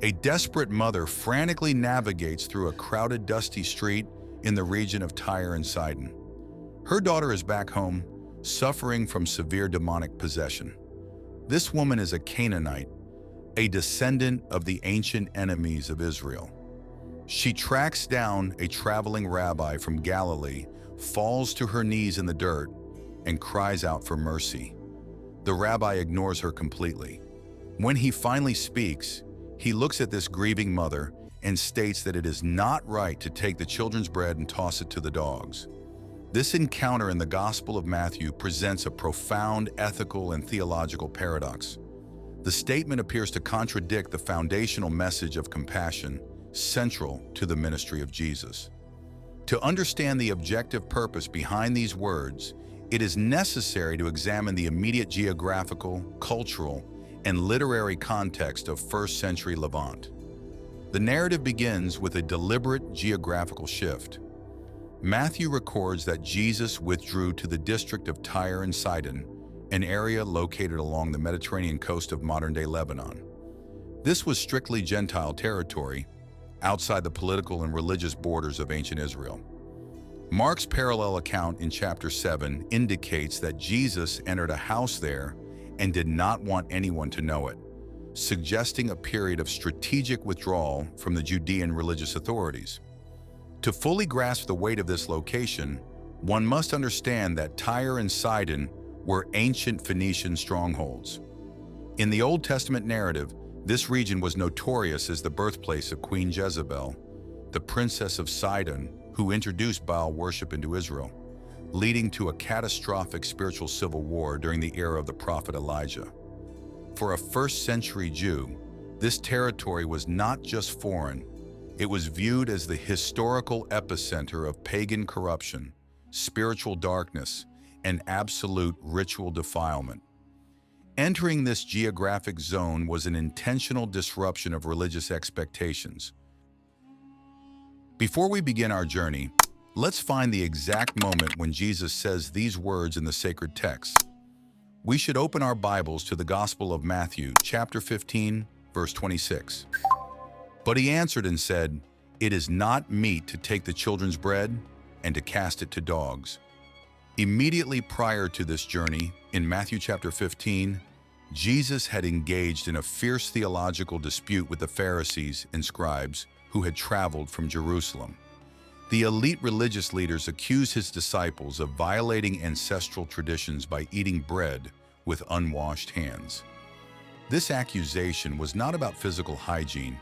A desperate mother frantically navigates through a crowded, dusty street in the region of Tyre and Sidon. Her daughter is back home, suffering from severe demonic possession. This woman is a Canaanite, a descendant of the ancient enemies of Israel. She tracks down a traveling rabbi from Galilee, falls to her knees in the dirt, and cries out for mercy. The rabbi ignores her completely. When he finally speaks, he looks at this grieving mother and states that it is not right to take the children's bread and toss it to the dogs. This encounter in the Gospel of Matthew presents a profound ethical and theological paradox. The statement appears to contradict the foundational message of compassion central to the ministry of Jesus. To understand the objective purpose behind these words, it is necessary to examine the immediate geographical, cultural, and literary context of first-century Levant. The narrative begins with a deliberate geographical shift. Matthew records that Jesus withdrew to the district of Tyre and Sidon, an area located along the Mediterranean coast of modern-day Lebanon. This was strictly Gentile territory, outside the political and religious borders of ancient Israel. Mark's parallel account in chapter 7 indicates that Jesus entered a house there and did not want anyone to know it, suggesting a period of strategic withdrawal from the Judean religious authorities. To fully grasp the weight of this location, one must understand that Tyre and Sidon were ancient Phoenician strongholds. In the Old Testament narrative, this region was notorious as the birthplace of Queen Jezebel, the princess of Sidon, who introduced Baal worship into Israel, leading to a catastrophic spiritual civil war during the era of the prophet Elijah. For a first-century Jew, this territory was not just foreign, it was viewed as the historical epicenter of pagan corruption, spiritual darkness, and absolute ritual defilement. Entering this geographic zone was an intentional disruption of religious expectations. Before we begin our journey, let's find the exact moment when Jesus says these words in the sacred text. We should open our Bibles to the Gospel of Matthew, chapter 15, verse 26. But he answered and said, "It is not meet to take the children's bread and to cast it to dogs." Immediately prior to this journey, in Matthew chapter 15, Jesus had engaged in a fierce theological dispute with the Pharisees and scribes who had traveled from Jerusalem. The elite religious leaders accused his disciples of violating ancestral traditions by eating bread with unwashed hands. This accusation was not about physical hygiene,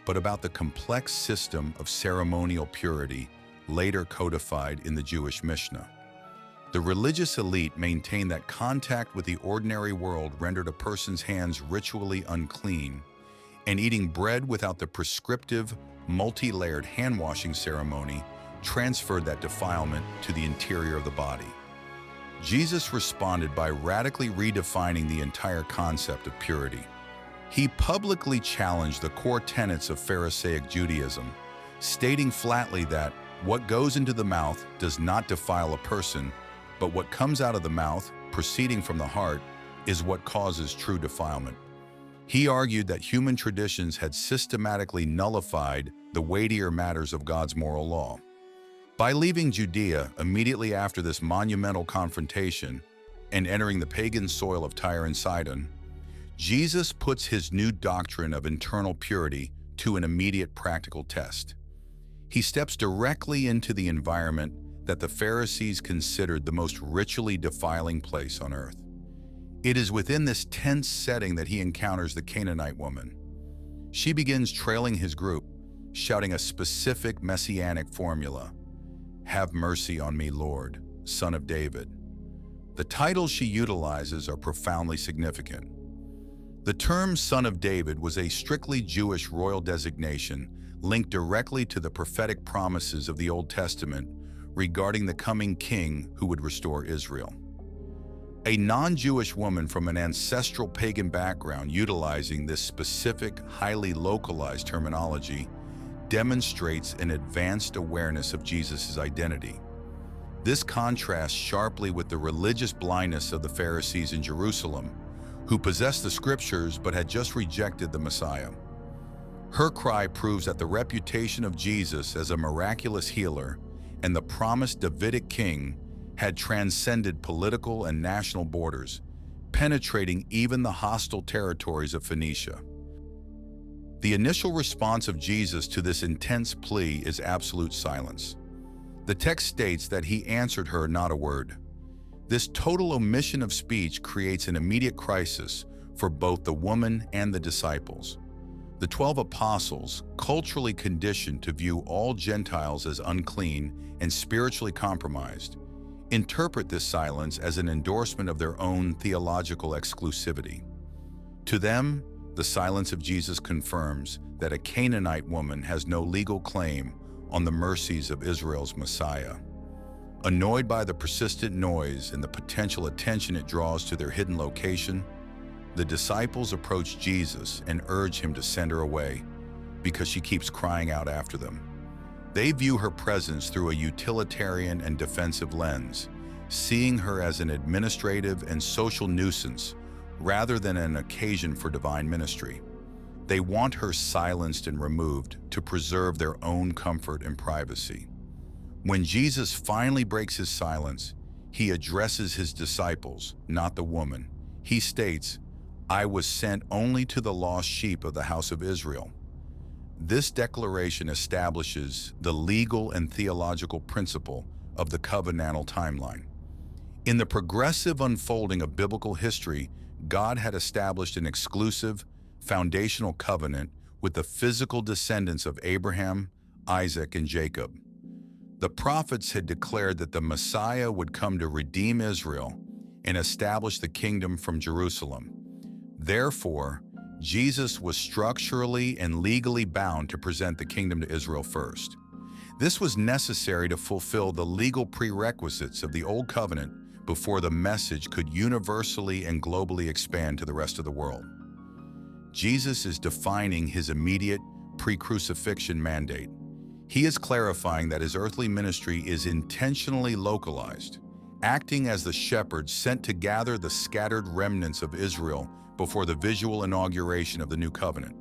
but about the complex system of ceremonial purity later codified in the Jewish Mishnah. The religious elite maintained that contact with the ordinary world rendered a person's hands ritually unclean, and eating bread without the prescriptive, multi-layered hand-washing ceremony transferred that defilement to the interior of the body. Jesus responded by radically redefining the entire concept of purity. He publicly challenged the core tenets of Pharisaic Judaism, stating flatly that what goes into the mouth does not defile a person, but what comes out of the mouth, proceeding from the heart, is what causes true defilement. He argued that human traditions had systematically nullified the weightier matters of God's moral law. By leaving Judea immediately after this monumental confrontation and entering the pagan soil of Tyre and Sidon, Jesus puts his new doctrine of internal purity to an immediate practical test. He steps directly into the environment that the Pharisees considered the most ritually defiling place on earth. It is within this tense setting that he encounters the Canaanite woman. She begins trailing his group, shouting a specific messianic formula: "Have mercy on me, Lord, Son of David." The titles she utilizes are profoundly significant. The term Son of David was a strictly Jewish royal designation linked directly to the prophetic promises of the Old Testament regarding the coming king who would restore Israel. A non-Jewish woman from an ancestral pagan background utilizing this specific, highly localized terminology demonstrates an advanced awareness of Jesus' identity. This contrasts sharply with the religious blindness of the Pharisees in Jerusalem, who possessed the scriptures but had just rejected the Messiah. Her cry proves that the reputation of Jesus as a miraculous healer and the promised Davidic king had transcended political and national borders, penetrating even the hostile territories of Phoenicia. The initial response of Jesus to this intense plea is absolute silence. The text states that he answered her not a word. This total omission of speech creates an immediate crisis for both the woman and the disciples. The 12 apostles, culturally conditioned to view all Gentiles as unclean and spiritually compromised, interpret this silence as an endorsement of their own theological exclusivity. To them, the silence of Jesus confirms that a Canaanite woman has no legal claim on the mercies of Israel's Messiah. Annoyed by the persistent noise and the potential attention it draws to their hidden location, the disciples approach Jesus and urge him to send her away because she keeps crying out after them. They view her presence through a utilitarian and defensive lens, seeing her as an administrative and social nuisance rather than an occasion for divine ministry. They want her silenced and removed to preserve their own comfort and privacy. When Jesus finally breaks his silence, he addresses his disciples, not the woman. He states, "I was sent only to the lost sheep of the house of Israel." This declaration establishes the legal and theological principle of the covenantal timeline. In the progressive unfolding of biblical history, God had established an exclusive, foundational covenant with the physical descendants of Abraham, Isaac, and Jacob. The prophets had declared that the Messiah would come to redeem Israel and establish the kingdom from Jerusalem. Therefore, Jesus was structurally and legally bound to present the kingdom to Israel first. This was necessary to fulfill the legal prerequisites of the Old Covenant before the message could universally and globally expand to the rest of the world. Jesus is defining his immediate pre-crucifixion mandate. He is clarifying that his earthly ministry is intentionally localized, acting as the shepherd sent to gather the scattered remnants of Israel before the visual inauguration of the new covenant.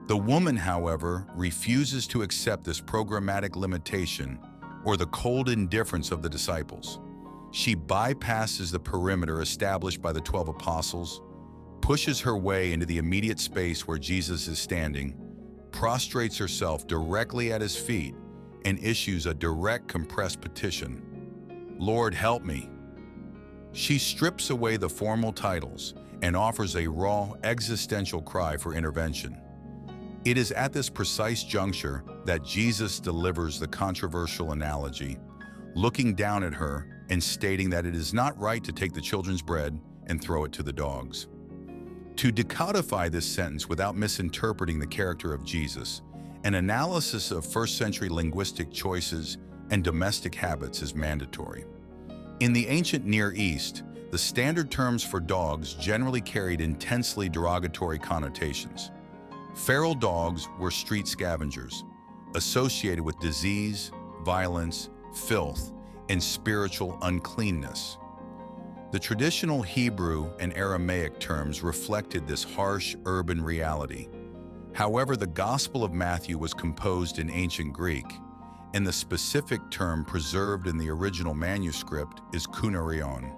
The woman, however, refuses to accept this programmatic limitation or the cold indifference of the disciples. She bypasses the perimeter established by the 12 apostles, pushes her way into the immediate space where Jesus is standing, prostrates herself directly at his feet, and issues a direct, compressed petition. "Lord, help me." She strips away the formal titles and offers a raw, existential cry for intervention. It is at this precise juncture that Jesus delivers the controversial analogy, looking down at her and stating that it is not right to take the children's bread and throw it to the dogs. To decodify this sentence without misinterpreting the character of Jesus, an analysis of first-century linguistic choices and domestic habits is mandatory. In the ancient Near East, the standard terms for dogs generally carried intensely derogatory connotations. Feral dogs were street scavengers, associated with disease, violence, filth, and spiritual uncleanness. The traditional Hebrew and Aramaic terms reflected this harsh urban reality. However, the Gospel of Matthew was composed in ancient Greek, and the specific term preserved in the original manuscript is Kunarion.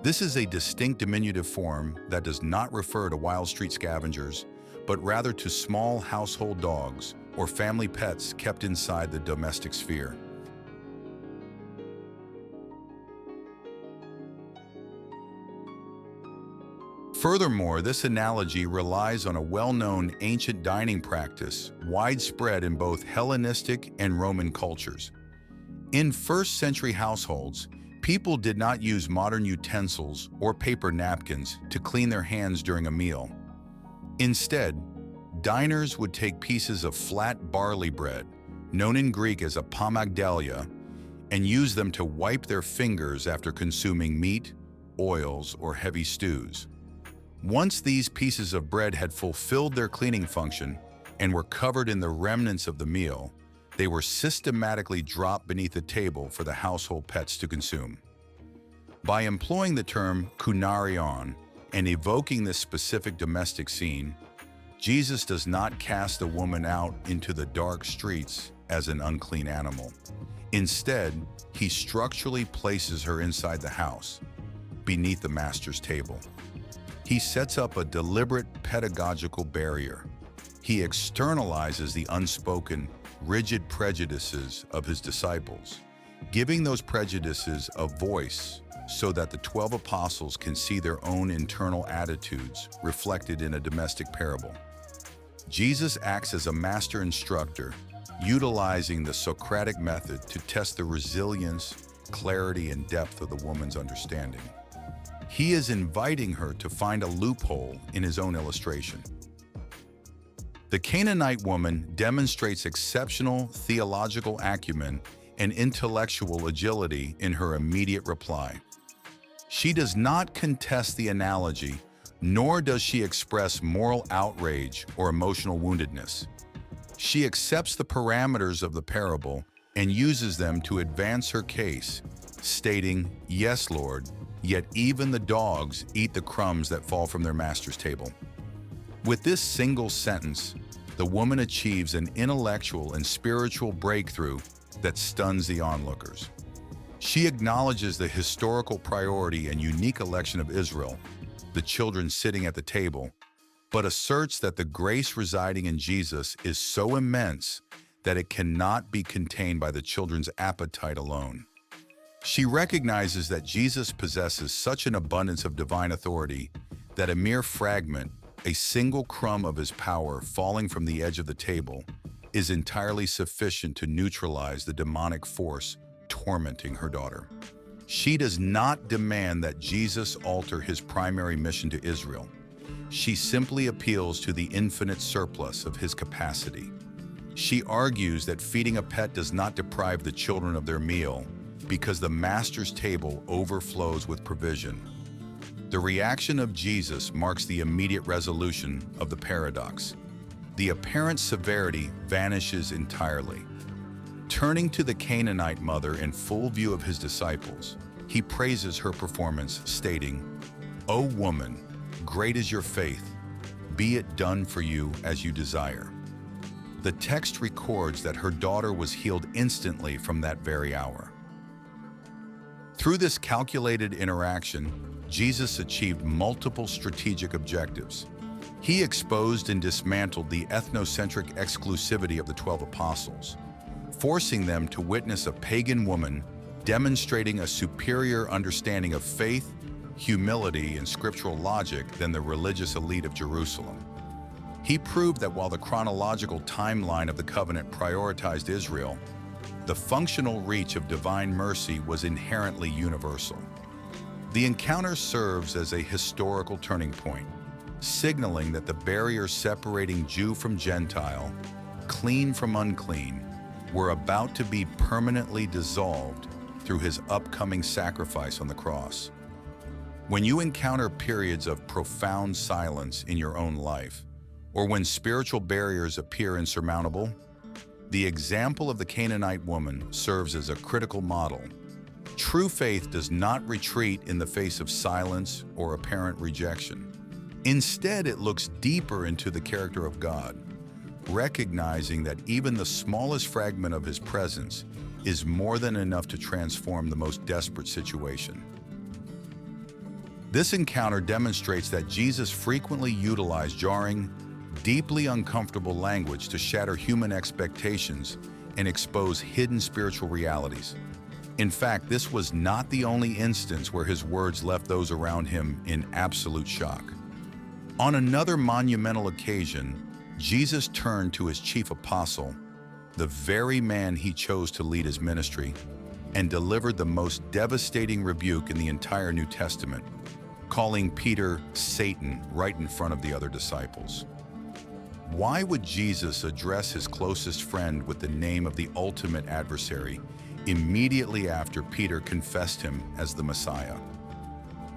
This is a distinct diminutive form that does not refer to wild street scavengers, but rather to small household dogs or family pets kept inside the domestic sphere. Furthermore, this analogy relies on a well-known ancient dining practice widespread in both Hellenistic and Roman cultures. In first-century households, people did not use modern utensils or paper napkins to clean their hands during a meal. Instead, diners would take pieces of flat barley bread, known in Greek as a pomagdalia, and use them to wipe their fingers after consuming meat, oils, or heavy stews. Once these pieces of bread had fulfilled their cleaning function and were covered in the remnants of the meal, they were systematically dropped beneath the table for the household pets to consume. By employing the term Kunarion and evoking this specific domestic scene, Jesus does not cast the woman out into the dark streets as an unclean animal. Instead, he structurally places her inside the house, beneath the master's table. He sets up a deliberate pedagogical barrier. He externalizes the unspoken, rigid prejudices of his disciples, giving those prejudices a voice so that the 12 apostles can see their own internal attitudes reflected in a domestic parable. Jesus acts as a master instructor, utilizing the Socratic method to test the resilience, clarity, and depth of the woman's understanding. He is inviting her to find a loophole in his own illustration. The Canaanite woman demonstrates exceptional theological acumen and intellectual agility in her immediate reply. She does not contest the analogy, nor does she express moral outrage or emotional woundedness. She accepts the parameters of the parable and uses them to advance her case, stating, "Yes, Lord, yet even the dogs eat the crumbs that fall from their master's table." With this single sentence, the woman achieves an intellectual and spiritual breakthrough that stuns the onlookers. She acknowledges the historical priority and unique election of Israel, the children sitting at the table, but asserts that the grace residing in Jesus is so immense that it cannot be contained by the children's appetite alone. She recognizes that Jesus possesses such an abundance of divine authority that a mere fragment, a single crumb of his power falling from the edge of the table, is entirely sufficient to neutralize the demonic force tormenting her daughter. She does not demand that Jesus alter his primary mission to Israel. She simply appeals to the infinite surplus of his capacity. She argues that feeding a pet does not deprive the children of their meal because the master's table overflows with provision. The reaction of Jesus marks the immediate resolution of the paradox. The apparent severity vanishes entirely. Turning to the Canaanite mother in full view of his disciples, he praises her performance, stating, "O woman, great is your faith. Be it done for you as you desire." The text records that her daughter was healed instantly from that very hour. Through this calculated interaction, Jesus achieved multiple strategic objectives. He exposed and dismantled the ethnocentric exclusivity of the 12 apostles, forcing them to witness a pagan woman demonstrating a superior understanding of faith, humility, and scriptural logic than the religious elite of Jerusalem. He proved that while the chronological timeline of the covenant prioritized Israel, the functional reach of divine mercy was inherently universal. The encounter serves as a historical turning point, signaling that the barriers separating Jew from Gentile, clean from unclean, were about to be permanently dissolved through his upcoming sacrifice on the cross. When you encounter periods of profound silence in your own life, or when spiritual barriers appear insurmountable, the example of the Canaanite woman serves as a critical model. True faith does not retreat in the face of silence or apparent rejection. Instead, it looks deeper into the character of God, recognizing that even the smallest fragment of his presence is more than enough to transform the most desperate situation. This encounter demonstrates that Jesus frequently utilized jarring, deeply uncomfortable language to shatter human expectations and expose hidden spiritual realities. In fact, this was not the only instance where his words left those around him in absolute shock. On another monumental occasion, Jesus turned to his chief apostle, the very man he chose to lead his ministry, and delivered the most devastating rebuke in the entire New Testament, calling Peter Satan right in front of the other disciples. Why would Jesus address his closest friend with the name of the ultimate adversary immediately after Peter confessed him as the Messiah?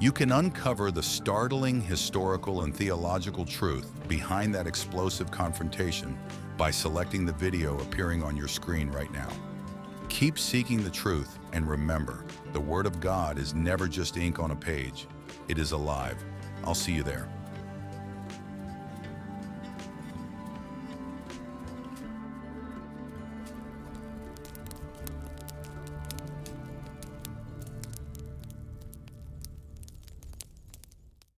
You can uncover the startling historical and theological truth behind that explosive confrontation by selecting the video appearing on your screen right now. Keep seeking the truth, and remember, the Word of God is never just ink on a page. It is alive. I'll see you there.